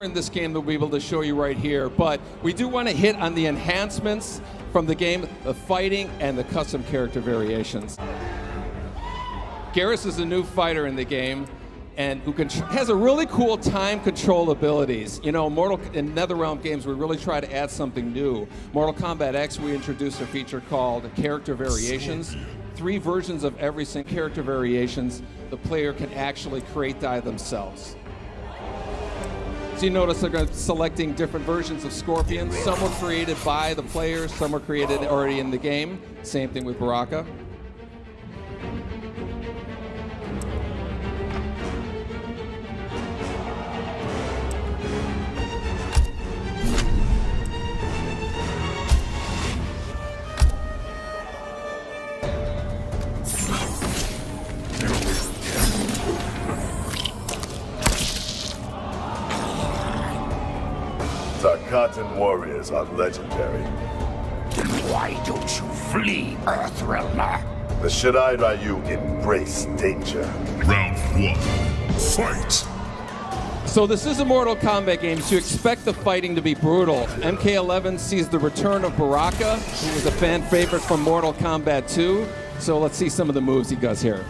In this game that we'll be able to show you right here, but we do want to hit on the enhancements from the game, the fighting, and the custom character variations. Garrus is a new fighter in the game, and who has a really cool time control abilities. You know, in NetherRealm games, we really try to add something new. Mortal Kombat X, we introduced a feature called character variations. 3 versions of every single character variations the player can actually create themselves. So you notice they're selecting different versions of Scorpion. Some were created by the players, some were created already in the game. Same thing with Baraka. Tarkatan warriors are legendary. Then why don't you flee, Earthrealmer? The Shaddai Ryu embrace danger. Round 1, fight! So this is a Mortal Kombat game, so you expect the fighting to be brutal. MK11 sees the return of Baraka, who was a fan favorite from Mortal Kombat 2. So let's see some of the moves he does here.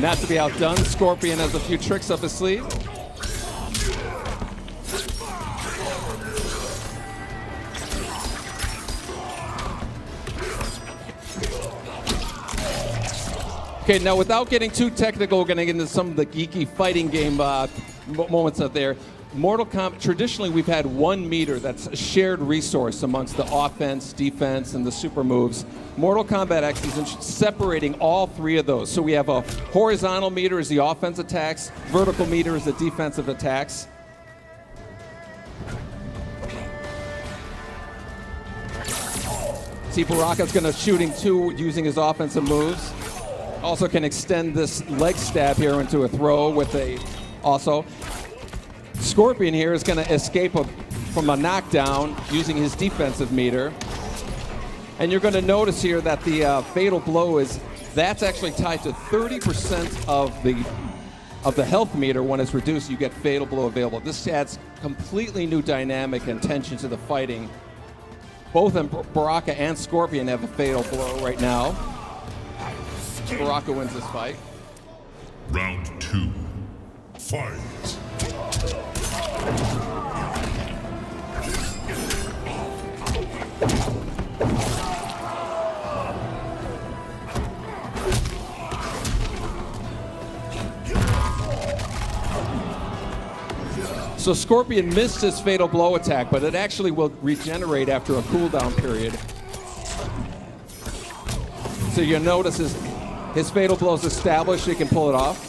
Not to be outdone, Scorpion has a few tricks up his sleeve. Okay, now without getting too technical, we're going to get into some of the geeky fighting game moments out there. Mortal Kombat, traditionally we've had 1 meter that's a shared resource amongst the offense, defense, and the super moves. Mortal Kombat X is separating all 3 of those. So we have a horizontal meter is the offense attacks, vertical meter is the defensive attacks. See, Baraka's going to shooting 2 using his offensive moves. Also can extend this leg stab here into a throw with a also. Scorpion here is going to escape from a knockdown using his defensive meter. And you're going to notice here that the fatal blow that's actually tied to 30% of the health meter. When it's reduced, you get fatal blow available. This adds completely new dynamic and tension to the fighting. Both Baraka and Scorpion have a fatal blow right now. Baraka wins this fight. Round 2, fight! So Scorpion missed his fatal blow attack, but it actually will regenerate after a cooldown period. So you'll notice his fatal blow is established, he can pull it off.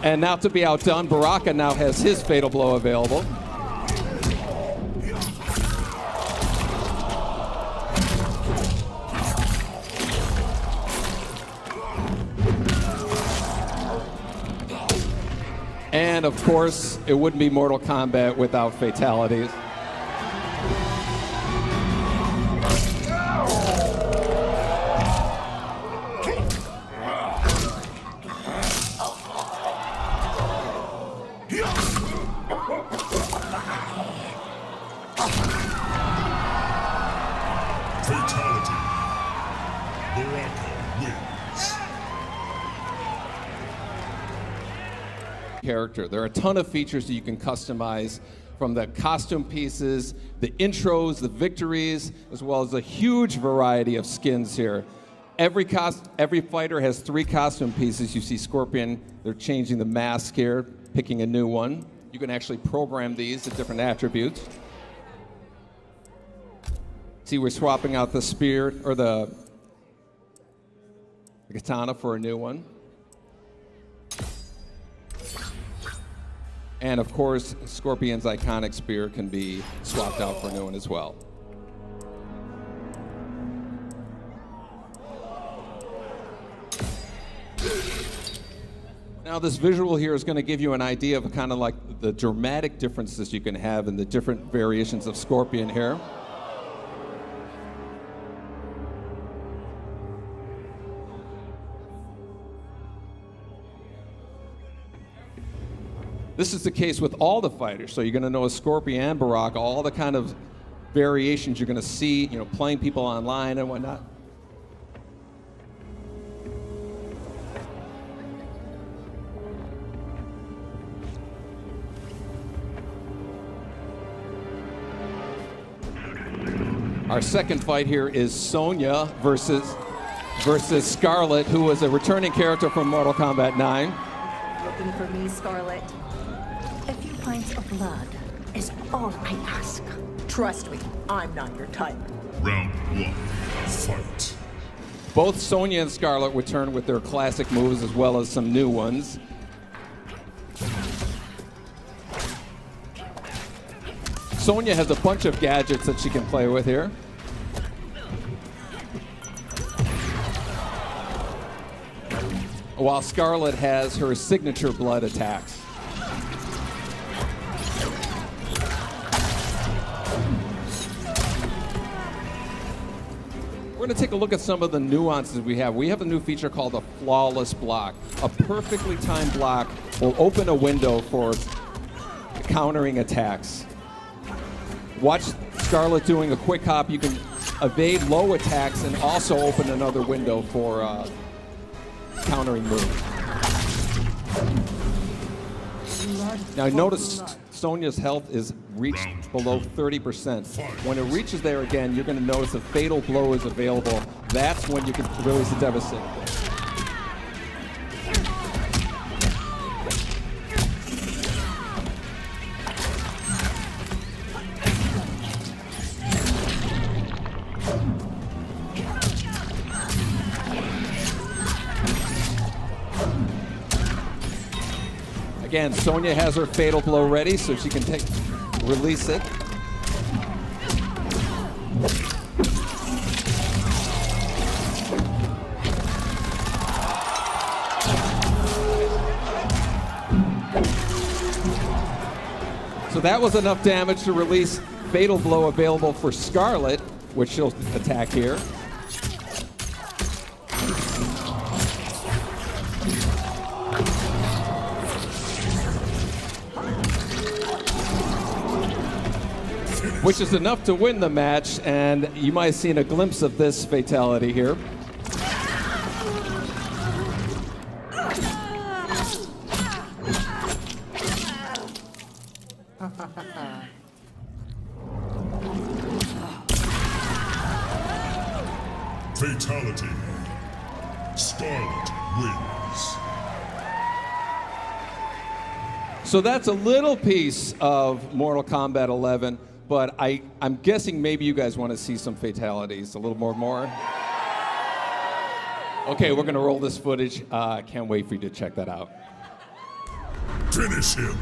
And now to be outdone, Baraka now has his fatal blow available. And of course, it wouldn't be Mortal Kombat without fatalities. Fatality. Baraka wins. Character. There are a ton of features that you can customize, from the costume pieces, the intros, the victories, as well as a huge variety of skins here. Every fighter has 3 costume pieces. You see Scorpion, they're changing the mask here, picking a new one. You can actually program these at different attributes. See, we're swapping out the spear, or the katana for a new one. And of course, Scorpion's iconic spear can be swapped out for a new one as well. Now this visual here is going to give you an idea of kind of like the dramatic differences you can have in the different variations of Scorpion here. This is the case with all the fighters, so you're going to know Scorpion and Baraka, all the kind of variations you're going to see, you know, playing people online and whatnot. Our second fight here is Sonya versus Scarlett, who was a returning character from Mortal Kombat 9. Looking for me, Scarlett? A few pints of blood is all I ask. Trust me, I'm not your type. Round 1. Fight. Both Sonya and Scarlett return with their classic moves as well as some new ones. Sonya has a bunch of gadgets that she can play with here. While Scarlett has her signature blood attacks. We're going to take a look at some of the nuances we have. We have a new feature called a flawless block. A perfectly timed block will open a window for countering attacks. Watch Scarlett doing a quick hop. You can evade low attacks and also open another window for countering move. Now notice Sonya's health is reached below 30%. When it reaches there again, you're going to notice a fatal blow is available. That's when you can release a devastating blow. Again, Sonya has her fatal blow ready, so she can release it. So that was enough damage to release fatal blow available for Scarlett, which she'll attack here. Which is enough to win the match, and you might have seen a glimpse of this fatality here. Fatality. Scarlett wins. So that's a little piece of Mortal Kombat 11. But I'm guessing maybe you guys want to see some fatalities, a little more. Okay, we're going to roll this footage. I can't wait for you to check that out. Finish him.